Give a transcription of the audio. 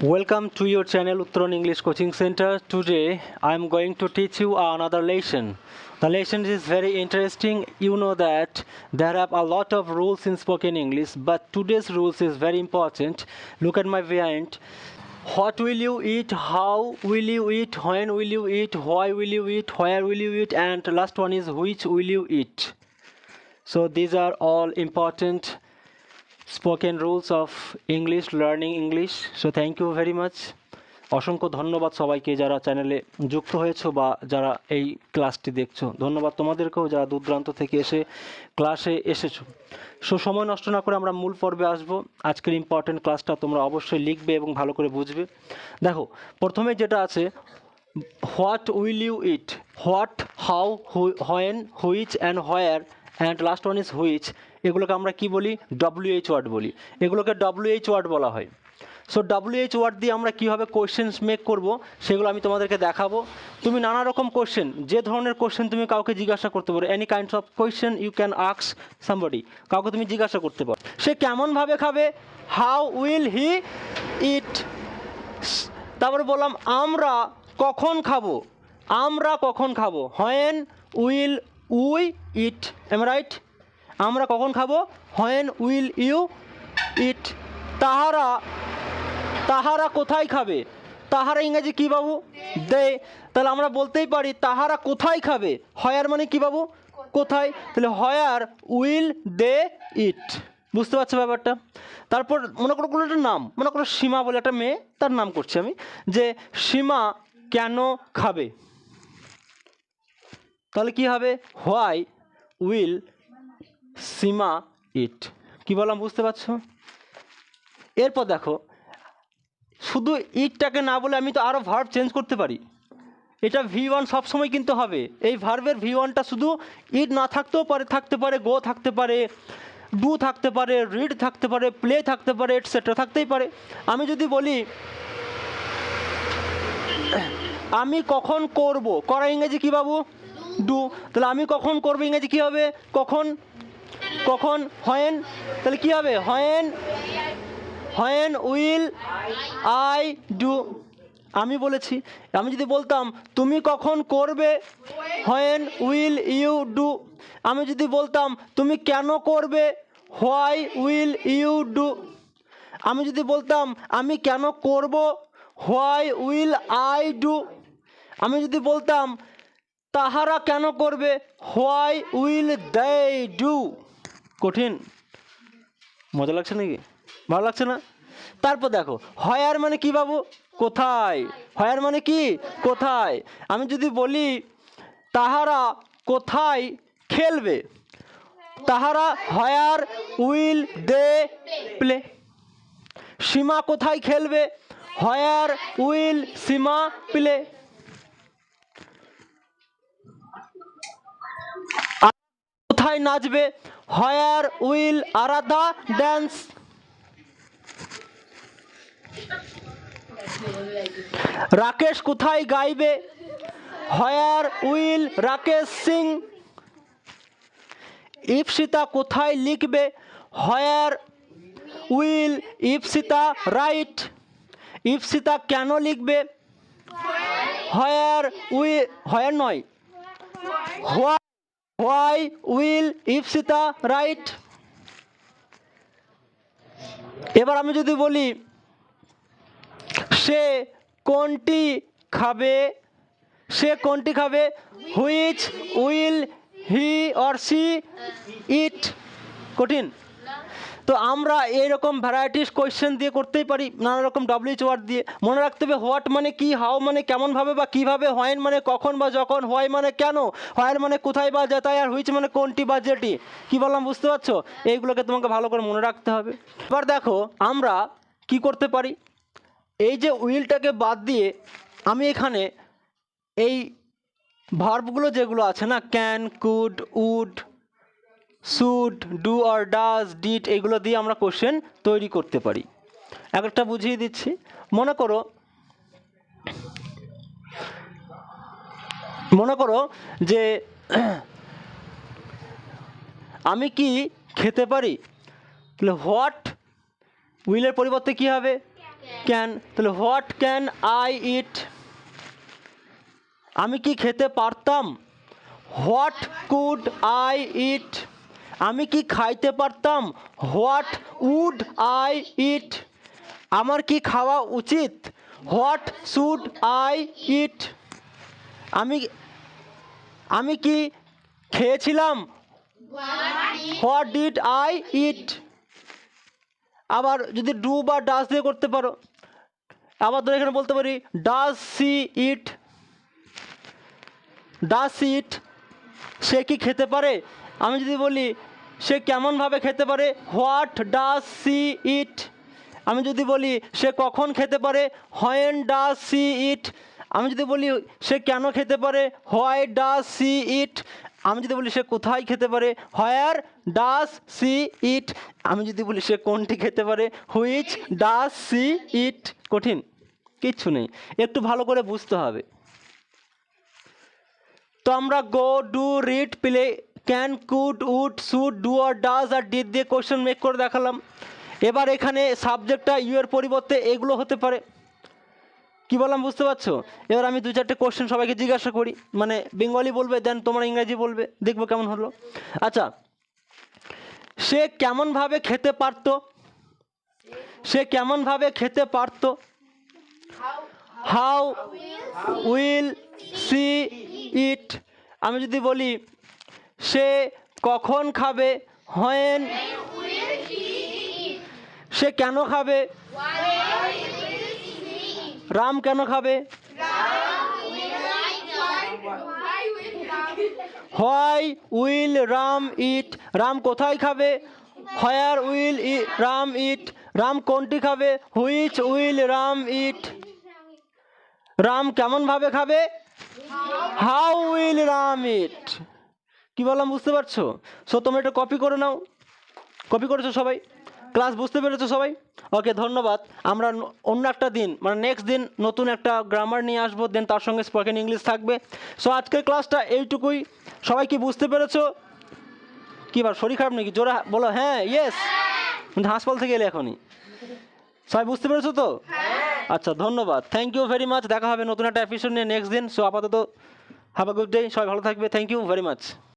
Welcome to your channel Uttaran English Coaching Center. Today I am going to teach you another lesson. The lesson is very interesting. You know that there are a lot of rules in spoken English, but today's rules is very important. Look at my behind. What will you eat? How will you eat? When will you eat? Why will you eat? Where will you eat? And last one is which will you eat? So these are all important spoken rules of English learning English. So thank you very much. অসংখ্য ধন্যবাদ সবাইকে যারা চ্যানেলে যুক্ত হয়েছো বা যারা এই ক্লাসটি দেখছো। ধন্যবাদ তোমাদেরকেও যারা দূর দূরান্ত থেকে এসে ক্লাসে এসেছো। সো সময় নষ্ট না করে আমরা মূল পর্বে আসবো। আজকের ইম্পর্টেন্ট ক্লাসটা তোমরা অবশ্যই লিখবে এবং ভালো করে বুঝবে। দেখো প্রথমে যেটা আছে what will you eat, what, how, when, which and where and last one is which. এগুলোকে আমরা কি বলি? WH ওয়ার্ড বলি। এগুলোকে WH ওয়ার্ড বলা হয়। সো WH ওয়ার্ড দিয়ে আমরা কীভাবে কোয়েশ্চেন্স মেক করব সেগুলো আমি তোমাদেরকে দেখাবো। তুমি নানা রকম কোয়েশ্চেন, যে ধরনের কোয়েশ্চেন তুমি কাউকে জিজ্ঞাসা করতে পারো, any kinds of question you can ask somebody. কাউকে তুমি জিজ্ঞাসা করতে পারো সে কেমনভাবে খাবে, হাউ উইল হি ইট। তারপরে বললাম আমরা কখন খাবো, আমরা কখন খাবো, when will we eat. Um right? আমরা কখন খাবো, হোয়েন উইল ইউ ইট। তাহারা, তাহারা কোথায় খাবে, তাহারা ইংরেজি কী বাবু? দে। তাহলে আমরা বলতেই পারি তাহারা কোথায় খাবে। হয়ার মানে কী বাবু? কোথায়। তাহলে হয়ার উইল দে ইট। বুঝতে পারছো ব্যাপারটা? তারপর মনে করো কোনো একটা নাম, মনে করো সীমা বলে একটা মেয়ে, তার নাম করছি আমি, যে সীমা কেন খাবে। তাহলে কি হবে? হোয়াই উইল সীমা ইট। কি বললাম বুঝতে পারছো? এরপর দেখো শুধু ইটটাকে না বলে আমি তো আরও ভার্ব চেঞ্জ করতে পারি। এটা V1 সবসময় কিন্তু হবে। এই ভার্বের V1টা শুধু ইট না থাকতেও পারে, থাকতে পারে গো, থাকতে পারে ডু, থাকতে পারে রিড, থাকতে পারে প্লে, থাকতে পারে এটসেট্রা, থাকতেই পারে। আমি যদি বলি আমি কখন করব, করা ইংরেজি কী বাবু? ডু। তাহলে আমি কখন করবো ইংরেজি কী হবে? কখন। কখন হোয়েন। তাহলে কী হবে? When, when will I do. আমি বলেছি। আমি যদি বলতাম তুমি কখন করবে, হোয়েন উইল ইউ ডু। আমি যদি বলতাম তুমি কেন করবে, হোয়াই উইল ইউ ডু। আমি যদি বলতাম আমি কেন করব, হোয়াই উইল আই ডু। আমি যদি বলতাম তাহারা কেন করবে, হোয়াই উইল দে ডু। কঠিন? মজা লাগছে নাকি? ভালো লাগছে না? তারপর দেখো হয়ার মানে কি বাবু? কোথায়। হয়ার মানে কি? কোথায়। আমি যদি বলি তাহারা কোথায় খেলবে, তাহারা হয়ার উইল দে প্লে। সীমা কোথায় খেলবে, হয়ার উইল সীমা প্লে। কোথায় নাচবে, হয়ার উইল আরাধা ড্যান্স। রাকেশ কোথায় গাইবে, হয়ার উইল রাকেশ সিং। ইপসিতা কোথায় লিখবে, হয়ার উইল ইপসিতা রাইট। ইপসিতা কেন লিখবে, হয়ার উইল, হয়ার নয়, হোয়াই উইল ইপসিতা রাইট। এবার আমি যদি বলি সে কোনটি খাবে, সে কোনটি খাবে, which will he or she eat. কঠিন? তো আমরা এইরকম ভ্যারাইটিস কোয়েশ্চেন দিয়ে করতেই পারি, নানা রকম WH ওয়ার্ড দিয়ে। মনে রাখতে হবে হোয়াট মানে কি, হাউ মানে কেমনভাবে বা কীভাবে, হোয়েন মানে কখন বা যখন, হোয়াই মানে কেন, হোয়ার মানে কোথায় বা যেটাই, আর হুইচ মানে কোনটি বা যেটি। কী বললাম বুঝতে পারছো? এইগুলোকে তোমাকে ভালো করে মনে রাখতে হবে। এবার দেখো আমরা কি করতে পারি, এই যে উইলটাকে বাদ দিয়ে আমি এখানে এই ভার্বগুলো যেগুলো আছে না, can, could, would, should, do or does, did, এগুলো দিয়ে আমরা কোশ্চেন তৈরি করতে পারি। একটা বুঝিয়ে দিচ্ছি। মনে করো, মনে করো যে আমি কি খেতে পারি, তাহলে হোয়াট উইলের পরিবর্তে কি হবে, ক্যান, তাহলে হোয়াট ক্যান আই ইট, আমি কি খেতে পারতাম, হোয়াট কুড আই ইট, আমি কি খাইতে পারতাম, হোয়াট উড আই ইট, আমার কি খাওয়া উচিত, হোয়াট শুড আই ইট, আমি কি খেয়েছিলাম, হোয়াট ডিড আই ইট। আবার যদি ডু বা ডাস দিয়ে করতে পারো, আবার ধরো এখানে বলতে পারি does she eat, does she eat, সে কি খেতে পারে, আমি যদি বলি সে কেমনভাবে খেতে পারে, হোয়াট ডাজ সি ইট, আমি যদি বলি সে কখন খেতে পারে, হোয়েন ডাজ সি ইট, আমি যদি বলি সে কেন খেতে পারে, হোয়াই ডাজ সি ইট, আমি যদি বলি সে কোথায় খেতে পারে, হোয়ার ডাজ সি ইট, আমি যদি বলি সে কোনটি খেতে পারে, হুইচ ডাজ সি ইট। কঠিন কিচ্ছু নেই, একটু ভালো করে বুঝতে হবে। তো আমরা go, do, read, play, can, could, would, should, do or does or did দিয়ে কোশ্চেন মেক করে দেখালাম। এবার এখানে সাবজেক্টটা ইউ এর পরিবর্তে এগুলো হতে পারে। কি বললাম বুঝতে পারছো? এবার আমি দু চারটে কোশ্চেন সবাইকে জিজ্ঞাসা করি, মানে বেঙ্গলি বলবে, দেন তোমরা ইংরেজি বলবে, দেখবো কেমন হলো। আচ্ছা, সে কেমনভাবে খেতে পারতো, সে কেমনভাবে খেতে পারতো, হাউ উইল সি ইট, আমি যদি বলি সে কখন খাবে, হোয়েন, সে কেন খাবে, রাম কেন খাবে, হোয়াই উইল রাম ইট, রাম কোথায় খাবে, হোয়ার উইল রাম ইট, রাম কোনটি খাবে, হুইচ উইল রাম ইট, রাম কেমনভাবে খাবে, হাউ উইল রাম ইট। কি বললাম বুঝতে পারছো? সো তোমরা এটা কপি করে নাও। কপি করেছো সবাই? ক্লাস বুঝতে পেরেছো সবাই? ওকে, ধন্যবাদ। আমরা অন্য একটা দিন, মানে নেক্সট দিন নতুন একটা গ্রামার নিয়ে আসবো, দেন তার সঙ্গে স্পোকেন ইংলিশ থাকবে। সো আজকের ক্লাসটা এইটুকুই। সবাই কি বুঝতে পেরেছো? কি বার শরীর খারাপ নাকি? জোরে বলো হ্যাঁ, ইয়েস। কিন্তু হাসপাতাল থেকে এলে এখনই। সবাই বুঝতে পেরেছো তো? আচ্ছা, ধন্যবাদ, থ্যাংক ইউ ভেরি মাচ। দেখা হবে নতুন একটা এপিসোড নিয়ে নেক্সট দিন। সো আপাতত হ্যাভ আ গুড ডে, সবাই ভালো থাকবে। Thank you very much.